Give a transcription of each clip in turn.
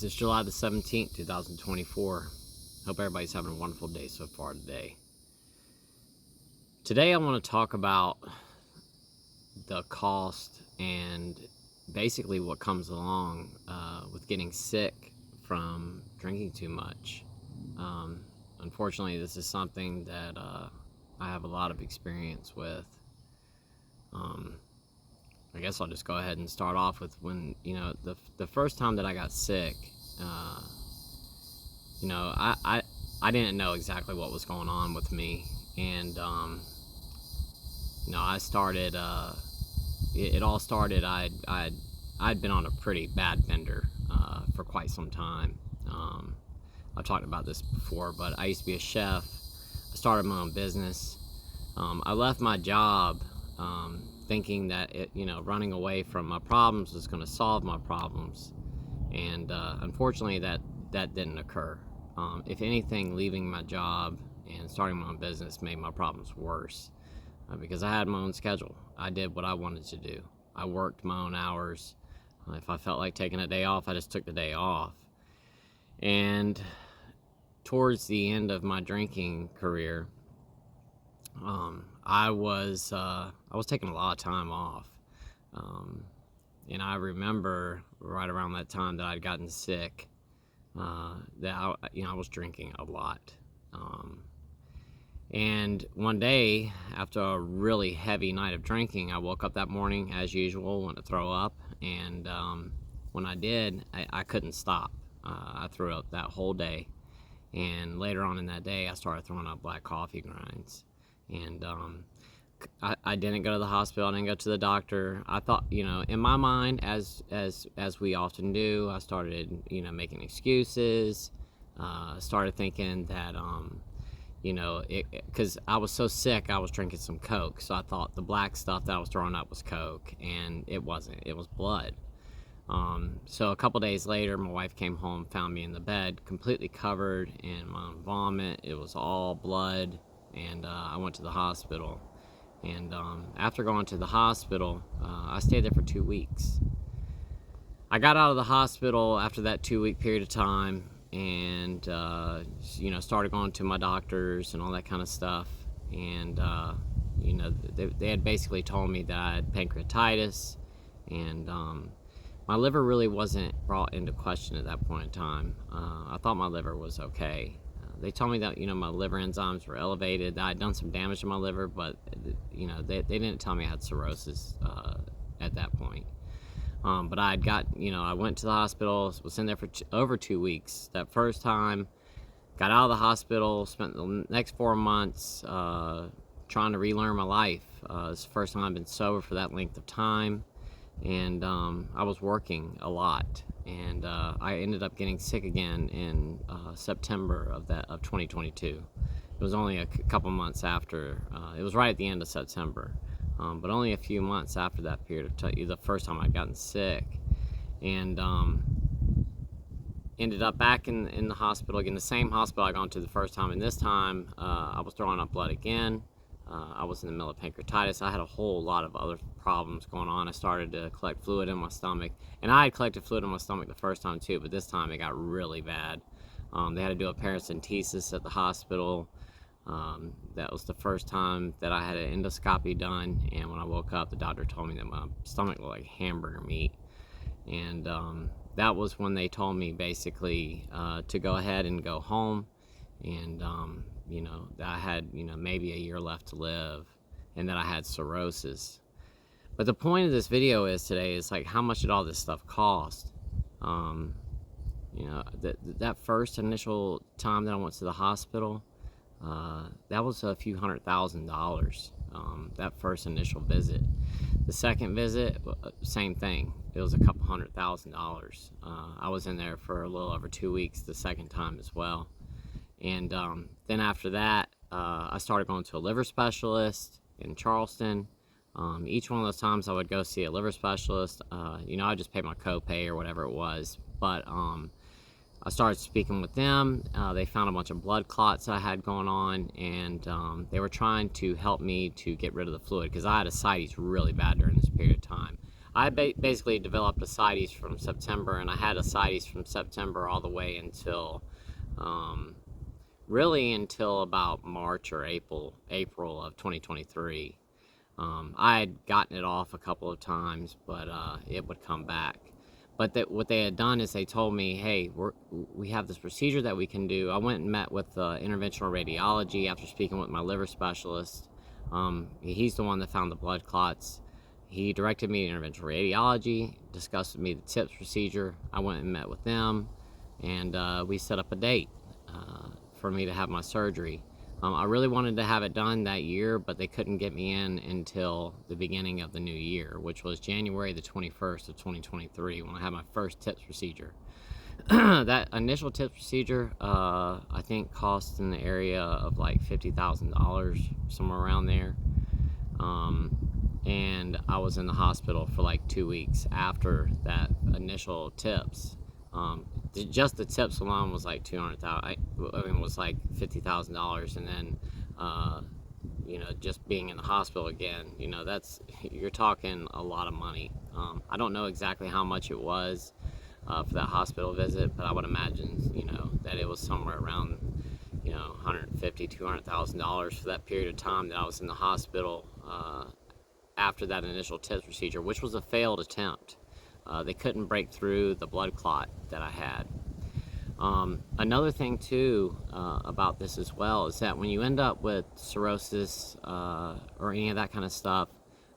guys, it's July the 17th, 2024. Hope everybody's having a wonderful day so far today. Today I want to talk about the cost and basically what comes along with getting sick from drinking too much. Unfortunately, this is something that I have a lot of experience with. I guess I'll just go ahead and start off with when, the first time that I got sick, I didn't know exactly what was going on with me. And, I started, it all started, I'd been on a pretty bad bender for quite some time. I've talked about this before, but I used to be a chef. I started my own business. I left my job thinking that running away from my problems was going to solve my problems, and unfortunately that didn't occur. If anything, leaving my job and starting my own business made my problems worse because I had my own schedule. I did what I wanted to do. I worked my own hours. If I felt like taking a day off, I just took the day off. And towards the end of my drinking career, I was taking a lot of time off, and I remember right around that time that I'd gotten sick, that I was drinking a lot, and one day after a really heavy night of drinking, I woke up that morning as usual, wanted to throw up, and when I did, I couldn't stop. I threw up that whole day, and later on in that day, I started throwing up black coffee grinds. And I didn't go to the hospital. I didn't go to the doctor. I thought, in my mind, as we often do, I started, making excuses. Started thinking that, because I was so sick, I was drinking some Coke. So I thought the black stuff that I was throwing up was Coke, and it wasn't. It was blood. So a couple days later, my wife came home, found me in the bed, completely covered in my own vomit. It was all blood. And I went to the hospital, and after going to the hospital, I stayed there for 2 weeks. I got out of the hospital after that 2-week period of time, and started going to my doctors and all that kind of stuff. And they had basically told me that I had pancreatitis, and my liver really wasn't brought into question at that point in time. I thought my liver was okay. They told me that, my liver enzymes were elevated. I had done some damage to my liver, but, they didn't tell me I had cirrhosis at that point. But I went to the hospital, was in there for over 2 weeks. That first time, got out of the hospital, spent the next 4 months trying to relearn my life. It's the first time I've been sober for that length of time. And I was working a lot, and I ended up getting sick again in September of 2022. It was only a couple months after. It was right at the end of September, but only a few months after that period of time, the first time I'd gotten sick, and ended up back in the hospital again, the same hospital I'd gone to the first time, and this time I was throwing up blood again. I was in the middle of pancreatitis. I had a whole lot of other problems going on. I started to collect fluid in my stomach, and I had collected fluid in my stomach the first time too, but this time it got really bad. They had to do a paracentesis at the hospital. That was the first time that I had an endoscopy done, and when I woke up, the doctor told me that my stomach looked like hamburger meat. And that was when they told me basically to go ahead and go home, and that I had maybe a year left to live, and that I had cirrhosis. But the point of this video today is like, how much did all this stuff cost? That first initial time that I went to the hospital, that was a few $100,000. That first initial visit. The second visit, same thing. It was a couple $100,000. I was in there for a little over 2 weeks the second time as well. And then after that, I started going to a liver specialist in Charleston. Each one of those times I would go see a liver specialist, I just paid my copay or whatever it was. But I started speaking with them. They found a bunch of blood clots I had going on, and they were trying to help me to get rid of the fluid because I had ascites really bad during this period of time. I basically developed ascites from September, and I had ascites from September all the way until, really until about March or April of 2023. I had gotten it off a couple of times, but it would come back. But what they had done is they told me, hey, we have this procedure that we can do. I went and met with interventional radiology after speaking with my liver specialist. He's the one that found the blood clots. He directed me to interventional radiology, discussed with me the TIPS procedure. I went and met with them, and we set up a date for me to have my surgery. I really wanted to have it done that year, but they couldn't get me in until the beginning of the new year, which was January the 21st of 2023, when I had my first TIPS procedure. That initial TIPS procedure, I think cost in the area of like $50,000, somewhere around there. And I was in the hospital for like 2 weeks after that initial TIPS. Just the TIPS alone was like was like $50,000, and then just being in the hospital again, you're talking a lot of money. I don't know exactly how much it was for that hospital visit, but I would imagine that it was somewhere around $150,000-$200,000 for that period of time that I was in the hospital after that initial TIPS procedure, which was a failed attempt. They couldn't break through the blood clot that I had. Another thing too about this as well is that when you end up with cirrhosis or any of that kind of stuff,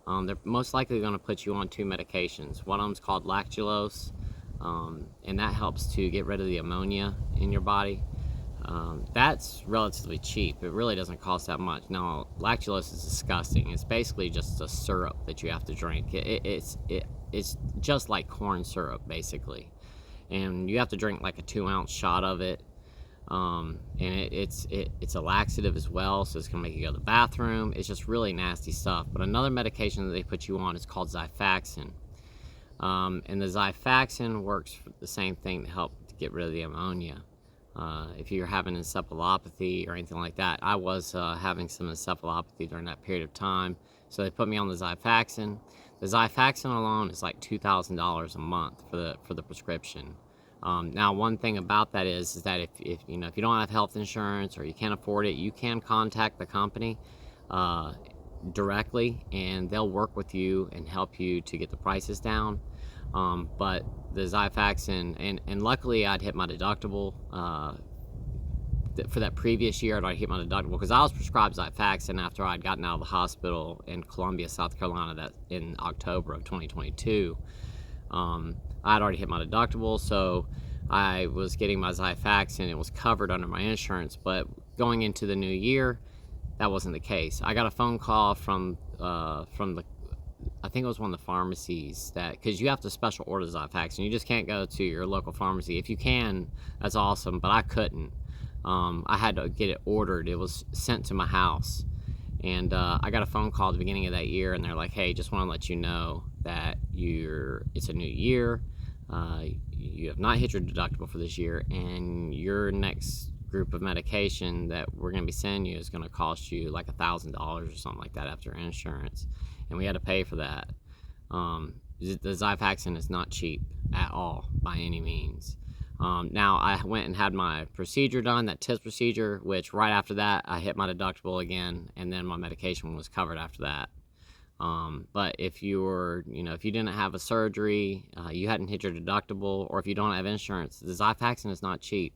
they're most likely going to put you on 2 medications. One of them is called lactulose, and that helps to get rid of the ammonia in your body. That's relatively cheap. It really doesn't cost that much. Now, lactulose is disgusting. It's basically just a syrup that you have to drink. It's just like corn syrup, basically. And you have to drink like a 2-ounce shot of it. And it's a laxative as well, so it's going to make you go to the bathroom. It's just really nasty stuff. But another medication that they put you on is called Xifaxan. And the Xifaxan works for the same thing to help to get rid of the ammonia. If you're having encephalopathy or anything like that, I was having some encephalopathy during that period of time, so they put me on the Xifaxan. The Xifaxan alone is like $2,000 a month for the prescription. Now, one thing about that is that if you don't have health insurance or you can't afford it, you can contact the company directly, and they'll work with you and help you to get the prices down. But the Xifaxan, and luckily I'd hit my deductible. For that previous year, I'd already hit my deductible because I was prescribed Xifaxan after I'd gotten out of the hospital in Columbia, South Carolina, in October of 2022. I'd already hit my deductible, so I was getting my Xifaxan. It was covered under my insurance, but going into the new year, that wasn't the case. I got a phone call from I think it was one of the pharmacies because you have to special order Xifaxan. You just can't go to your local pharmacy. If you can, that's awesome, but I couldn't. I had to get it ordered. It was sent to my house. And I got a phone call at the beginning of that year, and they're like, hey, just want to let you know that it's a new year. You have not hit your deductible for this year, and your next group of medication that we're going to be sending you is going to cost you like $1,000 or something like that after insurance. And we had to pay for that. The Xifaxan is not cheap at all by any means. Now, I went and had my procedure done, that TIPS procedure, which right after that, I hit my deductible again, and then my medication was covered after that. But if if you didn't have a surgery, you hadn't hit your deductible, or if you don't have insurance, the Xifaxan is not cheap.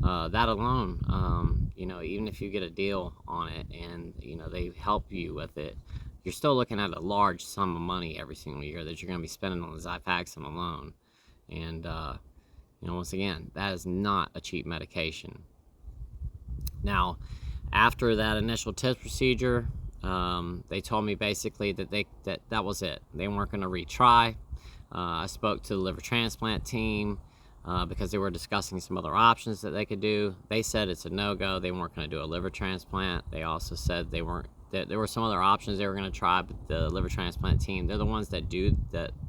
That alone, even if you get a deal on it and, they help you with it, you're still looking at a large sum of money every single year that you're going to be spending on the Xifaxan alone. And, once again, that is not a cheap medication. Now, after that initial TIPS procedure, they told me basically that was it. They weren't going to retry. I spoke to the liver transplant team because they were discussing some other options that they could do. They said it's a no-go. They weren't going to do a liver transplant. They also said there were some other options they were going to try, but the liver transplant team, they're the ones that do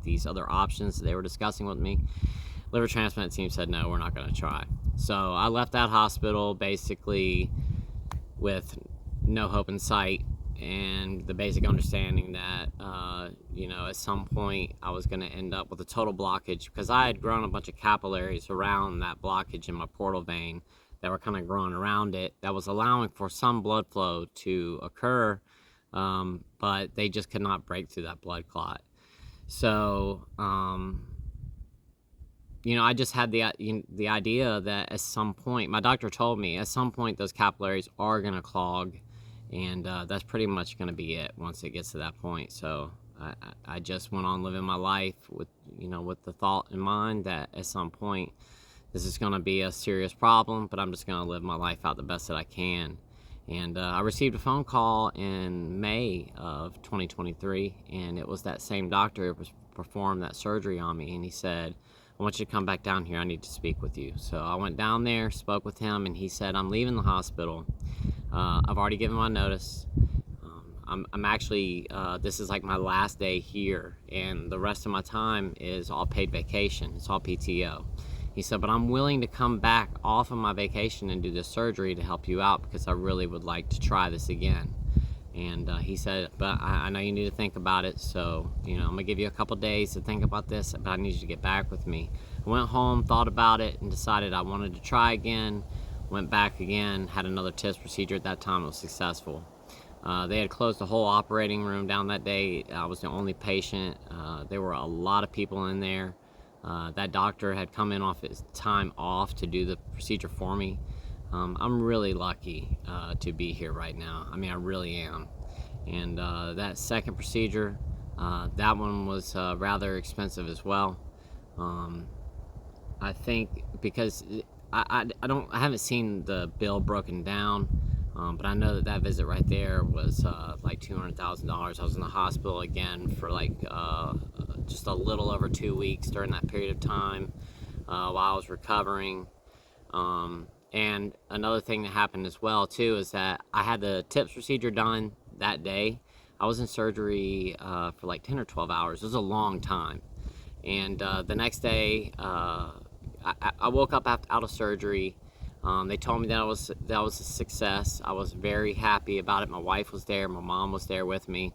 these other options that they were discussing with me. Liver transplant team said, no, we're not going to try. So I left that hospital basically with no hope in sight, and the basic understanding that, at some point I was going to end up with a total blockage, because I had grown a bunch of capillaries around that blockage in my portal vein that were kind of growing around it, that was allowing for some blood flow to occur, but they just could not break through that blood clot. So, I just had the idea that at some point, my doctor told me, at some point those capillaries are going to clog, and that's pretty much going to be it once it gets to that point. So I just went on living my life with the thought in mind that at some point this is going to be a serious problem, but I'm just going to live my life out the best that I can. And I received a phone call in May of 2023, and it was that same doctor who performed that surgery on me, and he said, "I want you to come back down here. I need to speak with you." So I went down there, spoke with him, and he said, "I'm leaving the hospital. I've already given my notice. I'm actually, this is like my last day here, and the rest of my time is all paid vacation. It's all PTO." He said, "But I'm willing to come back off of my vacation and do this surgery to help you out, because I really would like to try this again." And he said, "But I know you need to think about it, so I'm gonna give you a couple days to think about this, but I need you to get back with me." I went home, thought about it, and decided I wanted to try again. Went back again, had another TIPS procedure. At that time, it was successful. They had closed the whole operating room down that day. I was the only patient. There were a lot of people in there. That doctor had come in off his time off to do the procedure for me. I'm really lucky to be here right now. I mean, I really am. And that second procedure, that one was rather expensive as well. I think because I haven't seen the bill broken down, but I know that visit right there was like $200,000. I was in the hospital again for just a little over 2 weeks during that period of time while I was recovering. And another thing that happened as well too is that I had the TIPS procedure done that day. I was in surgery for like 10 or 12 hours. It was a long time. And the next day, I woke up out of surgery. They told me that was a success. I was very happy about it. My wife was there. My mom was there with me.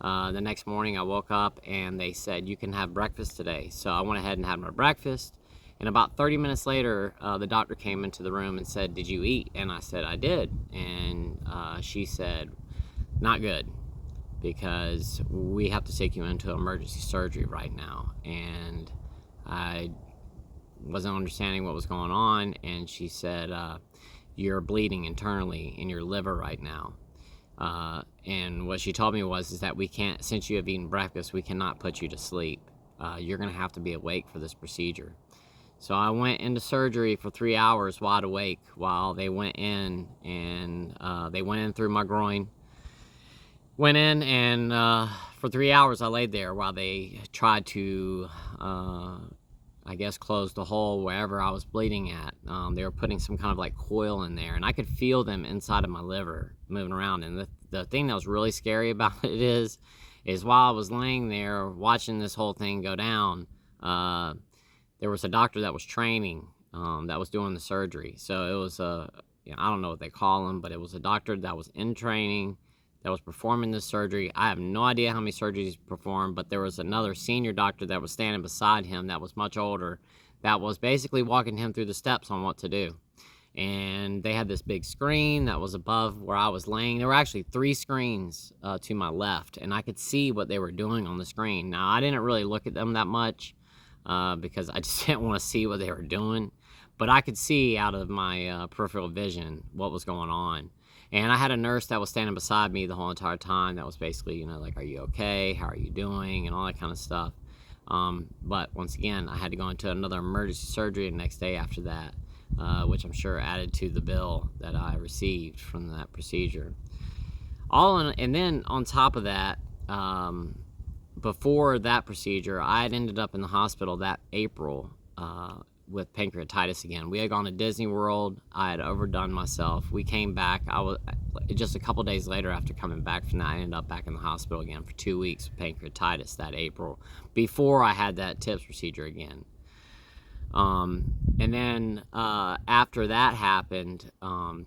The next morning I woke up and they said, "You can have breakfast today." So I went ahead and had my breakfast. And about 30 minutes later, the doctor came into the room and said, "Did you eat?" And I said, "I did." And she said, "Not good, because we have to take you into emergency surgery right now." And I wasn't understanding what was going on. And she said, "You're bleeding internally in your liver right now." And what she told me is that we can't, since you have eaten breakfast, we cannot put you to sleep. You're going to have to be awake for this procedure. So I went into surgery for 3 hours wide awake while they went in, and they went in through my groin. Went in, and for 3 hours I laid there while they tried to, close the hole wherever I was bleeding at. They were putting some kind of like coil in there, and I could feel them inside of my liver moving around. And the thing that was really scary about it is while I was laying there watching this whole thing go down, there was a doctor that was training, that was doing the surgery. So it was I don't know what they call him, but it was a doctor that was in training that was performing this surgery. I have no idea how many surgeries he performed, but there was another senior doctor that was standing beside him that was much older, that was basically walking him through the steps on what to do. And they had this big screen that was above where I was laying. There were actually 3 screens to my left, and I could see what they were doing on the screen. Now, I didn't really look at them that much, because I just didn't want to see what they were doing. But I could see out of my peripheral vision what was going on. And I had a nurse that was standing beside me the whole entire time that was basically, like, "Are you okay? How are you doing?" and all that kind of stuff. But once again, I had to go into another emergency surgery the next day after that, which I'm sure added to the bill that I received from that procedure. And then on top of that, before that procedure, I had ended up in the hospital that April with pancreatitis again. We had gone to Disney World. I had overdone myself. We came back. I was just a couple days later after coming back from that, I ended up back in the hospital again for 2 weeks with pancreatitis that April, before I had that TIPS procedure again. And then after that happened,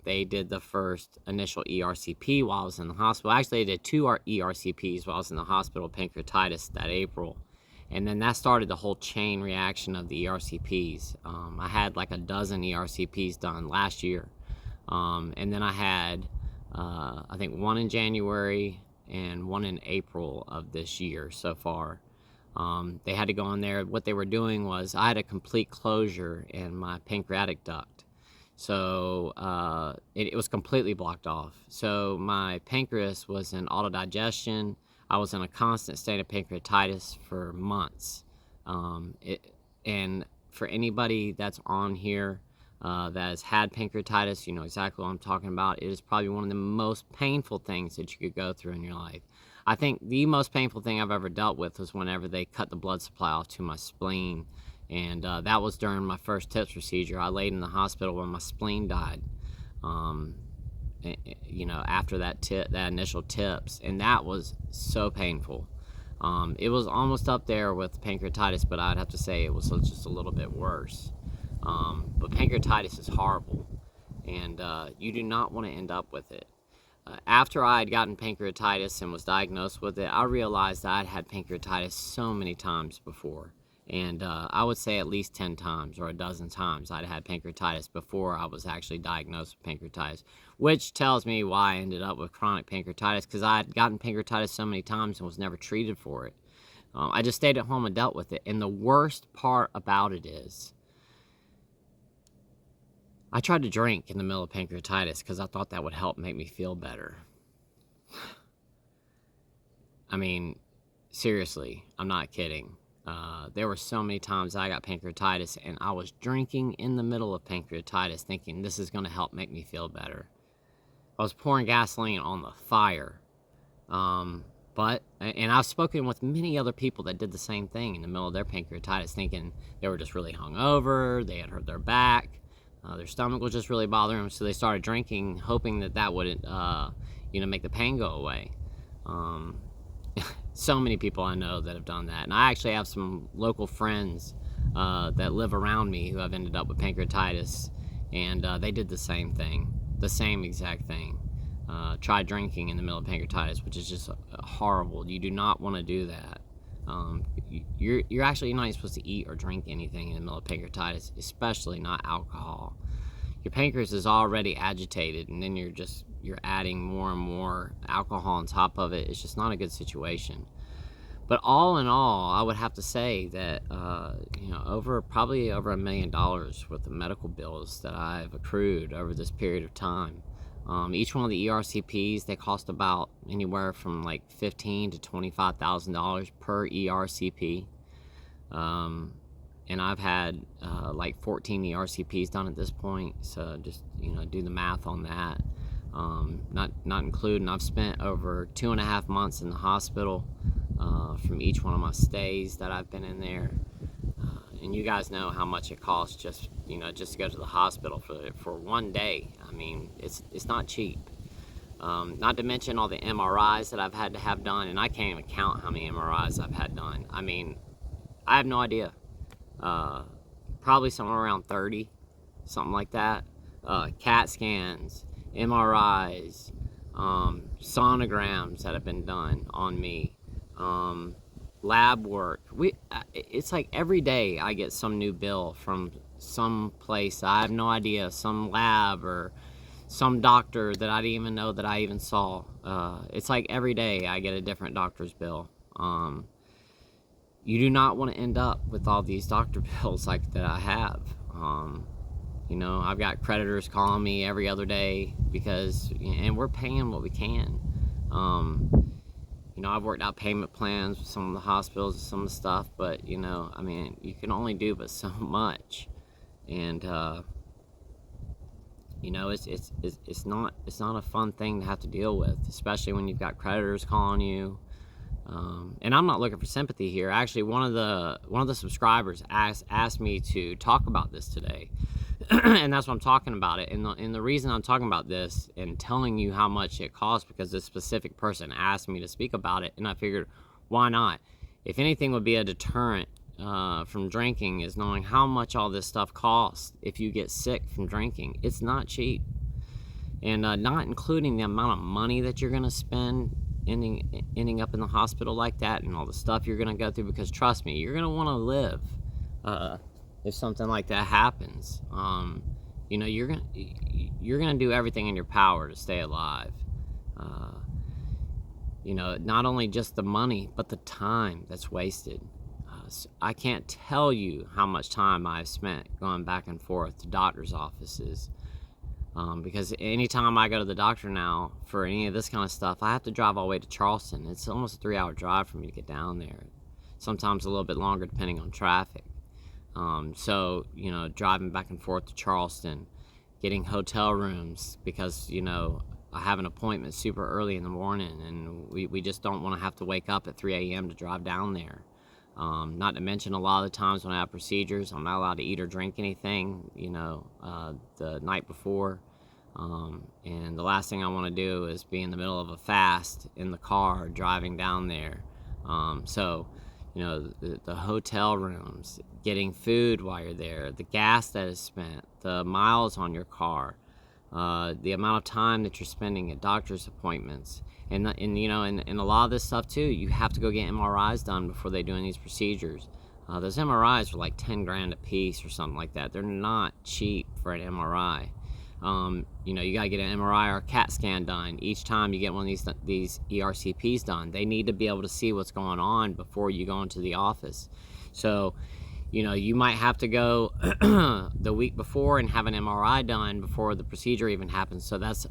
they did the first initial ERCP while I was in the hospital. Actually, they did two ERCPs while I was in the hospital, pancreatitis, that April. And then that started the whole chain reaction of the ERCPs. I had like a dozen ERCPs done last year. And then I had, I think, one in January and one in April of this year so far. They had to go in there. What they were doing was I had a complete closure in my pancreatic duct. So it was completely blocked off. So my pancreas was in autodigestion. I was in a constant state of pancreatitis for months. And for anybody that's on here that has had pancreatitis, you know exactly what I'm talking about. It is probably one of the most painful things that you could go through in your life. I think the most painful thing I've ever dealt with was whenever they cut the blood supply off to my spleen. And that was during my first TIPS procedure. I laid in the hospital when my spleen died. You know, after that initial TIPS, and that was so painful. It was almost up there with pancreatitis, but I'd have to say it was just a little bit worse. But pancreatitis is horrible, and you do not want to end up with it. After I had gotten pancreatitis and was diagnosed with it, I realized that I'd had pancreatitis so many times before. And I would say at least 10 times or a dozen times I'd had pancreatitis before I was actually diagnosed with pancreatitis, which tells me why I ended up with chronic pancreatitis, because I had gotten pancreatitis so many times and was never treated for it. I just stayed at home and dealt with it. And the worst part about it is I tried to drink in the middle of pancreatitis because I thought that would help make me feel better. I mean, seriously, I'm not kidding. There were so many times I got pancreatitis and I was drinking in the middle of pancreatitis thinking this is going to help make me feel better. I was pouring gasoline on the fire. And I've spoken with many other people that did the same thing in the middle of their pancreatitis, thinking they were just really hungover, they had hurt their back, their stomach was just really bothering them, so they started drinking, hoping that would, make the pain go away. So many people I know that have done that, and I actually have some local friends that live around me who have ended up with pancreatitis, and they did the same thing, the same exact thing. Tried drinking in the middle of pancreatitis, which is just horrible. You do not want to do that. You're actually not even supposed to eat or drink anything in the middle of pancreatitis, especially not alcohol. Your pancreas is already agitated, and then you're adding more and more alcohol on top of it. It's just not a good situation. But all in all, I would have to say that probably over $1 million worth of medical bills that I've accrued over this period of time. Each one of the ERCPs, they cost about anywhere from like $15,000 to $25,000 per ERCP. And I've had like 14 ERCPs done at this point, so just do the math on that. Not including, I've spent over 2.5 months in the hospital from each one of my stays that I've been in there. And you guys know how much it costs just to go to the hospital for one day. I mean, it's not cheap. Not to mention all the MRIs that I've had to have done, and I can't even count how many MRIs I've had done. I mean, I have no idea. Probably somewhere around 30, something like that. CAT scans, MRIs, sonograms that have been done on me, lab work. It's like every day I get some new bill from some place. I have no idea, some lab or some doctor that I didn't even know that I even saw. It's like every day I get a different doctor's bill. You do not want to end up with all these doctor bills like that I have. I've got creditors calling me every other day and we're paying what we can. I've worked out payment plans with some of the hospitals and some of the stuff, but you can only do but so much. And it's not a fun thing to have to deal with, especially when you've got creditors calling you. And I'm not looking for sympathy here. Actually, one of the subscribers asked me to talk about this today. And that's what I'm talking about it. And the reason I'm talking about this and telling you how much it costs, because this specific person asked me to speak about it, and I figured, why not? If anything would be a deterrent from drinking is knowing how much all this stuff costs if you get sick from drinking. It's not cheap. And not including the amount of money that you're going to spend ending up in the hospital like that, and all the stuff you're going to go through, because trust me, you're going to want to live if something like that happens. You know, you're going to do everything in your power to stay alive. You know, not only just the money, but the time that's wasted. I can't tell you how much time I've spent going back and forth to doctor's offices. Because anytime I go to the doctor now for any of this kind of stuff, I have to drive all the way to Charleston. It's almost a 3-hour drive for me to get down there. Sometimes a little bit longer depending on traffic. So, you know, driving back and forth to Charleston, getting hotel rooms because, you know, I have an appointment super early in the morning, and we just don't want to have to wake up at 3 a.m. to drive down there. Not to mention, a lot of the times when I have procedures, I'm not allowed to eat or drink anything, you know, the night before. And the last thing I want to do is be in the middle of a fast in the car driving down there. So, you know, the hotel rooms, getting food while you're there, the gas that is spent, the miles on your car, the amount of time that you're spending at doctor's appointments. And you know, and a lot of this stuff too, you have to go get MRIs done before they do these procedures. Those MRIs are like 10 grand a piece or something like that. They're not cheap for an MRI. You know, you gotta get an MRI or a CAT scan done each time you get one of these ERCPs done. They need to be able to see what's going on before you go into the office. So, you know, you might have to go the week before and have an MRI done before the procedure even happens. So that's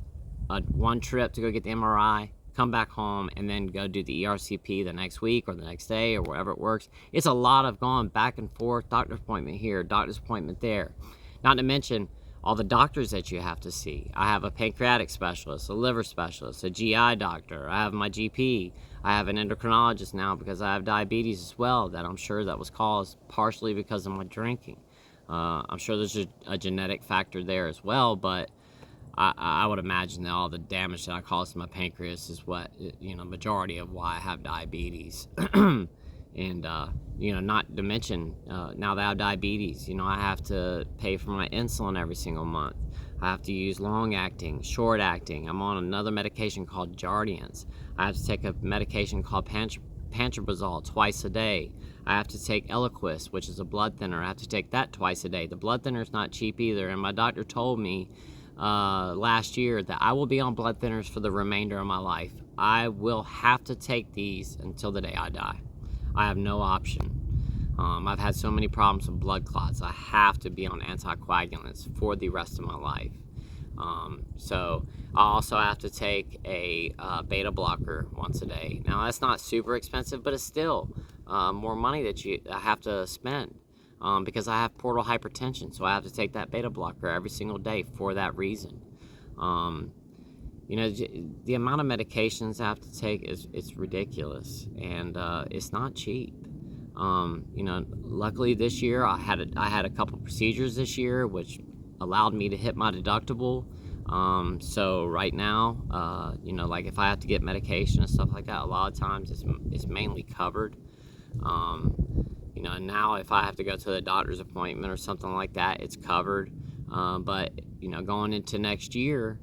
one trip to go get the MRI, come back home, and then go do the ERCP the next week or the next day or wherever it works. It's a lot of going back and forth, doctor's appointment here, doctor's appointment there. Not to mention all the doctors that you have to see. I have a pancreatic specialist, a liver specialist, a GI doctor. I have my GP. I have an endocrinologist now because I have diabetes as well, that I'm sure that was caused partially because of my drinking. I'm sure there's a genetic factor there as well, but I would imagine that all the damage that I caused to my pancreas is what, you know, majority of why I have diabetes. And, you know, not to mention, now that I have diabetes, you know, I have to pay for my insulin every single month. I have to use long-acting, short-acting. I'm on another medication called Jardiance. I have to take a medication called pantoprazole twice a day. I have to take Eliquis, which is a blood thinner. I have to take that twice a day. The blood thinner is not cheap either, and my doctor told me last year that I will be on blood thinners for the remainder of my life. I will have to take these until the day I die. I have no option. I've had so many problems with blood clots. I have to be on anticoagulants for the rest of my life. So I also have to take a beta blocker once a day. Now that's not super expensive, but it's still more money that I have to spend because I have portal hypertension. So I have to take that beta blocker every single day for that reason. You know, the amount of medications I have to take it's ridiculous, and it's not cheap. You know, luckily this year I had a couple procedures this year, which allowed me to hit my deductible. So right now, you know, like if I have to get medication and stuff like that, a lot of times it's mainly covered. You know, and now if I have to go to the doctor's appointment or something like that, it's covered. But you know, going into next year,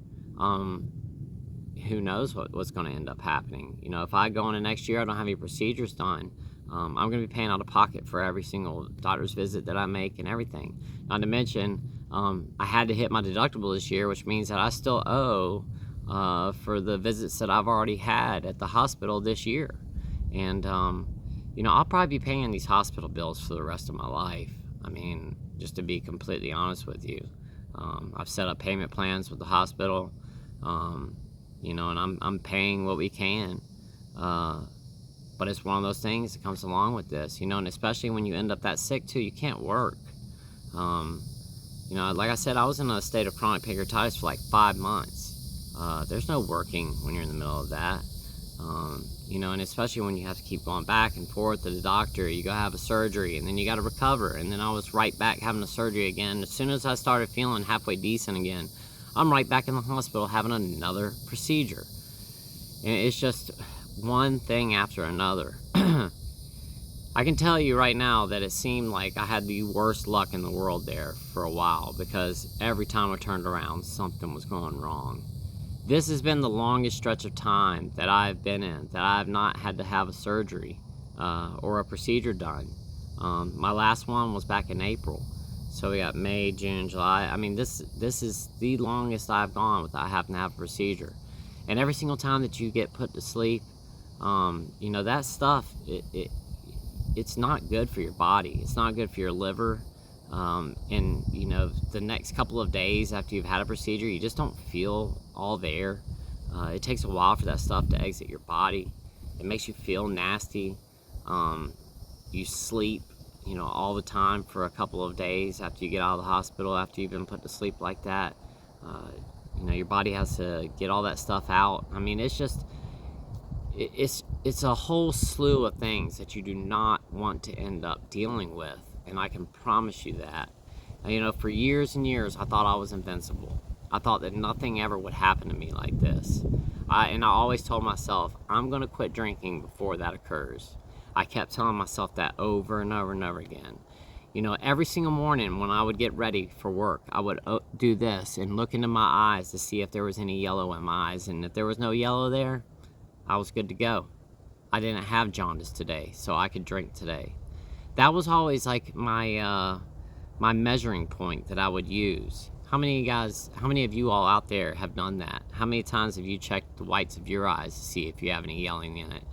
who knows what's going to end up happening. You know, if I go into next year, I don't have any procedures done, I'm going to be paying out of pocket for every single doctor's visit that I make and everything. Not to mention, I had to hit my deductible this year, which means that I still owe for the visits that I've already had at the hospital this year. And, you know, I'll probably be paying these hospital bills for the rest of my life. I mean, just to be completely honest with you. I've set up payment plans with the hospital. You know, and I'm paying what we can, but it's one of those things that comes along with this, you know, and especially when you end up that sick too, you can't work. You know, like I said, I was in a state of chronic pancreatitis for like 5 months. There's no working when you're in the middle of that. You know, and especially when you have to keep going back and forth to the doctor, you gotta have a surgery, and then you gotta recover, and then I was right back having a surgery again. As soon as I started feeling halfway decent again, I'm right back in the hospital having another procedure. And it's just one thing after another. I can tell you right now that it seemed like I had the worst luck in the world there for a while, because every time I turned around, something was going wrong. This has been the longest stretch of time that I've been in that I've not had to have a surgery or a procedure done. My last one was back in April. So we got May, June, July. I mean, this is the longest I've gone without having to have a procedure. And every single time that you get put to sleep, that stuff, it's not good for your body. It's not good for your liver. And the next couple of days after you've had a procedure, you just don't feel all there. It takes a while for that stuff to exit your body. It makes you feel nasty. You sleep, all the time for a couple of days after you get out of the hospital, after you've been put to sleep like that. Your body has to get all that stuff out. I mean, it's a whole slew of things that you do not want to end up dealing with, and I can promise you that. For years and years, I thought I was invincible. I thought that nothing ever would happen to me like this. I always told myself, I'm going to quit drinking before that occurs. I kept telling myself that over and over and over again. Every single morning when I would get ready for work, I would do this and look into my eyes to see if there was any yellow in my eyes. And if there was no yellow there, I was good to go. I didn't have jaundice today, so I could drink today. That was always like my measuring point that I would use. How many of you all out there have done that? How many times have you checked the whites of your eyes to see if you have any yelling in it?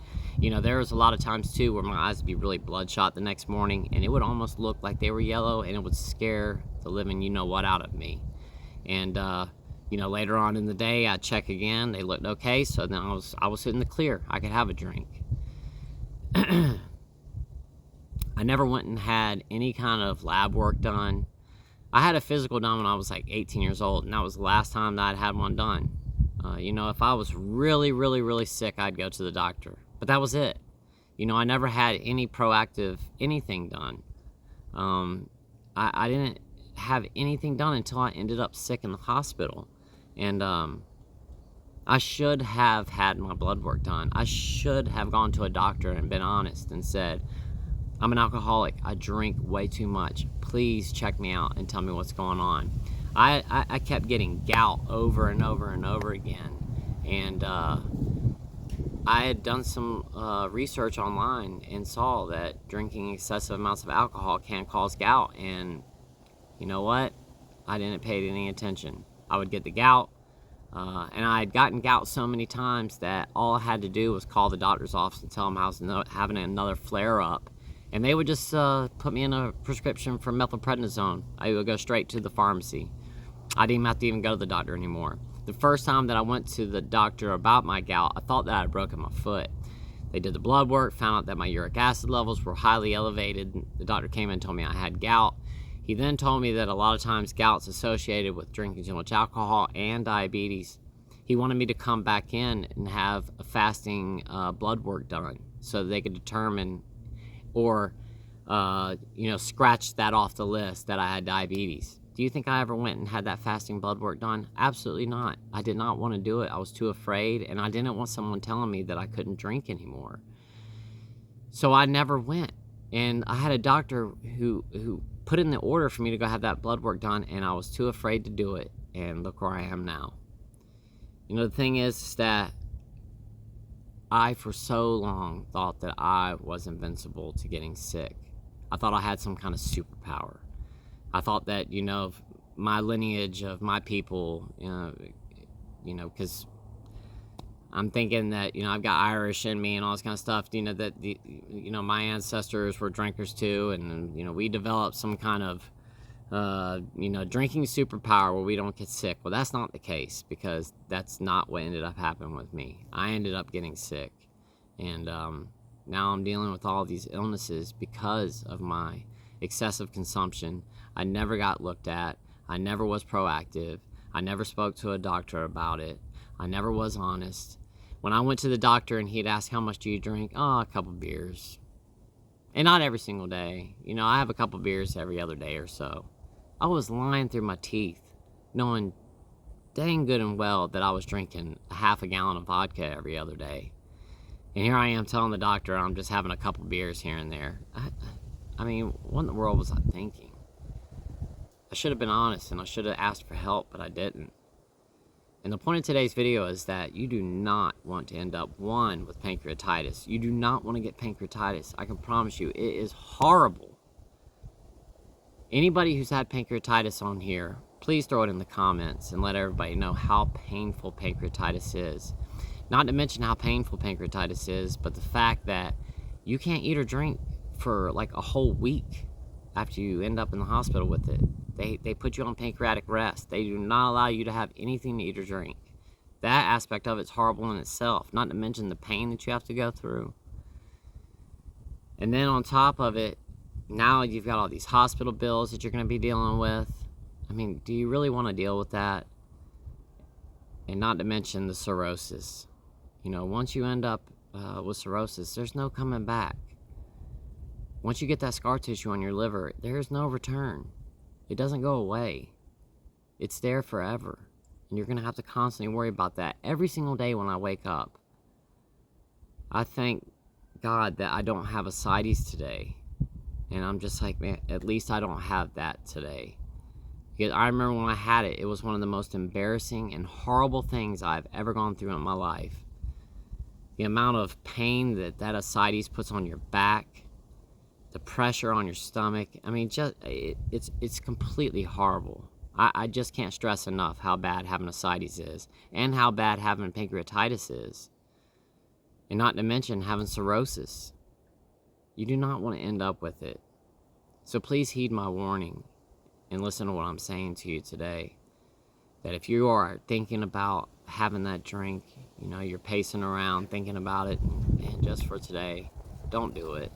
There was a lot of times too where my eyes would be really bloodshot the next morning, and it would almost look like they were yellow, and it would scare the living you-know-what out of me. And later on in the day, I'd check again. They looked okay, so then I was in the clear. I could have a drink. I never went and had any kind of lab work done. I had a physical done when I was like 18 years old, and that was the last time that I'd had one done. If I was really, really, really sick, I'd go to the doctor. But that was it. I never had any proactive anything done. I didn't have anything done until I ended up sick in the hospital. And I should have had my blood work done. I should have gone to a doctor and been honest and said, I'm an alcoholic. I drink way too much. Please check me out and tell me what's going on. I kept getting gout over and over and over again. And I had done some research online and saw that drinking excessive amounts of alcohol can cause gout. And you know what? I didn't pay any attention. I would get the gout. And I had gotten gout so many times that all I had to do was call the doctor's office and tell them I was having another flare-up. And they would just put me in a prescription for methylprednisone. I would go straight to the pharmacy. I didn't have to even go to the doctor anymore. The first time that I went to the doctor about my gout, I thought that I had broken my foot. They did the blood work, found out that my uric acid levels were highly elevated. The doctor came in and told me I had gout. He then told me that a lot of times gout's associated with drinking too much alcohol and diabetes. He wanted me to come back in and have a fasting blood work done so they could determine or scratch that off the list that I had diabetes. Do you think I ever went and had that fasting blood work done? Absolutely not. I did not want to do it. I was too afraid, and I didn't want someone telling me that I couldn't drink anymore. So I never went. And I had a doctor who put in the order for me to go have that blood work done, and I was too afraid to do it. And look where I am now. The thing is that I, for so long, thought that I was invincible to getting sick. I thought I had some kind of superpower. I thought that, my lineage of my people, because I'm thinking that, I've got Irish in me and all this kind of stuff, that, my ancestors were drinkers too. And, we developed some kind of, drinking superpower where we don't get sick. Well, that's not the case, because that's not what ended up happening with me. I ended up getting sick. And now I'm dealing with all these illnesses because of my excessive consumption. I never got looked at. I never was proactive. I never spoke to a doctor about it. I never was honest. When I went to the doctor and he'd ask, how much do you drink? Oh, a couple beers. And not every single day. I have a couple beers every other day or so. I was lying through my teeth, knowing dang good and well that I was drinking a half a gallon of vodka every other day. And here I am telling the doctor I'm just having a couple beers here and there. I mean, what in the world was I thinking? I should have been honest, and I should have asked for help, but I didn't. And the point of today's video is that you do not want to end up, one, with pancreatitis. You do not want to get pancreatitis. I can promise you, it is horrible. Anybody who's had pancreatitis on here, please throw it in the comments and let everybody know how painful pancreatitis is. Not to mention how painful pancreatitis is, but the fact that you can't eat or drink for like a whole week after you end up in the hospital with it. They put you on pancreatic rest. They do not allow you to have anything to eat or drink. That aspect of it's horrible in itself, not to mention the pain that you have to go through. And then on top of it, now you've got all these hospital bills that you're going to be dealing with. I mean, do you really want to deal with that? And not to mention the cirrhosis. You know, once you end up with cirrhosis, there's no coming back. Once you get that scar tissue on your liver, there's no return. It doesn't go away. It's there forever. And you're going to have to constantly worry about that every single day when I wake up. I thank God that I don't have ascites today. And I'm just like, man, at least I don't have that today. Because I remember when I had it, it was one of the most embarrassing and horrible things I've ever gone through in my life. The amount of pain that ascites puts on your back, the pressure on your stomach, I mean, it's completely horrible. I just can't stress enough how bad having ascites is, and how bad having pancreatitis is. And not to mention having cirrhosis. You do not want to end up with it. So please heed my warning and listen to what I'm saying to you today. That if you are thinking about having that drink, you know, you're pacing around thinking about it, and just for today, don't do it.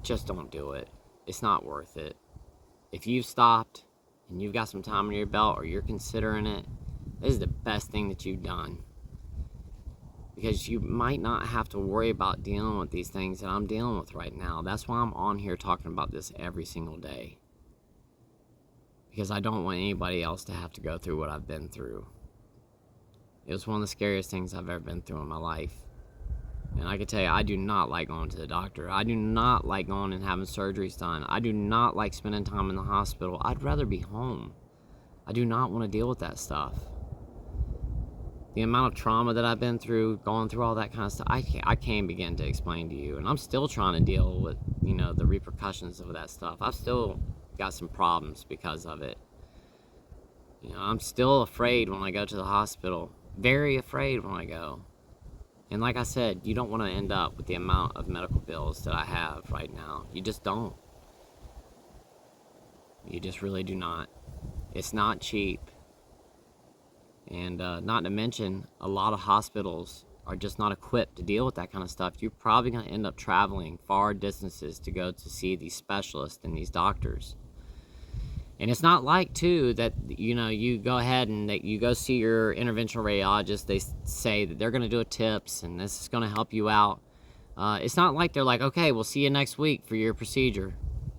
Just don't do it. It's not worth it. If you've stopped and you've got some time on your belt, or you're considering it, this is the best thing that you've done. Because you might not have to worry about dealing with these things that I'm dealing with right now. That's why I'm on here talking about this every single day. Because I don't want anybody else to have to go through what I've been through. It was one of the scariest things I've ever been through in my life. And I can tell you, I do not like going to the doctor. I do not like going and having surgeries done. I do not like spending time in the hospital. I'd rather be home. I do not want to deal with that stuff. The amount of trauma that I've been through, going through all that kind of stuff, I can't begin to explain to you. And I'm still trying to deal with, you know, the repercussions of that stuff. I've still got some problems because of it. You know, I'm still afraid when I go to the hospital. Very afraid when I go. And like I said, you don't want to end up with the amount of medical bills that I have right now. You just don't. You just really do not. It's not cheap. And not to mention, a lot of hospitals are just not equipped to deal with that kind of stuff. You're probably going to end up traveling far distances to go to see these specialists and these doctors. And it's not like, too, that, you know, you go ahead and that you go see your interventional radiologist. They say that they're going to do a TIPS and this is going to help you out. It's not like they're like, okay, we'll see you next week for your procedure.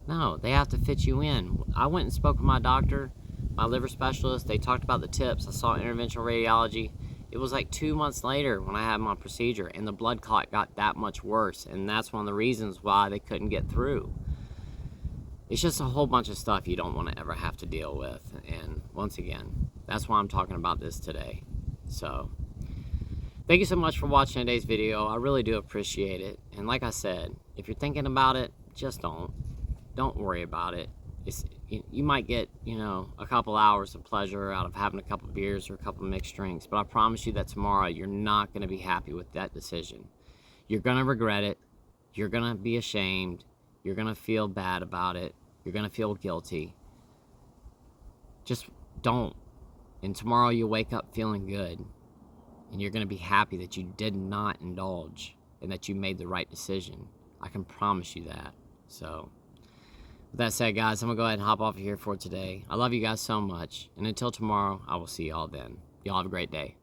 No, they have to fit you in. I went and spoke with my doctor, my liver specialist. They talked about the TIPS. I saw interventional radiology. It was like 2 months later when I had my procedure, and the blood clot got that much worse. And that's one of the reasons why they couldn't get through. It's just a whole bunch of stuff you don't want to ever have to deal with. And once again, that's why I'm talking about this today. So, thank you so much for watching today's video. I really do appreciate it. And like I said, if you're thinking about it, just don't. Don't worry about it. You might get, you know, a couple hours of pleasure out of having a couple beers or a couple mixed drinks. But I promise you that tomorrow you're not going to be happy with that decision. You're going to regret it. You're going to be ashamed. You're going to feel bad about it. You're going to feel guilty. Just don't. And tomorrow you'll wake up feeling good. And you're going to be happy that you did not indulge and that you made the right decision. I can promise you that. So, with that said, guys, I'm going to go ahead and hop off of here for today. I love you guys so much. And until tomorrow, I will see y'all then. Y'all have a great day.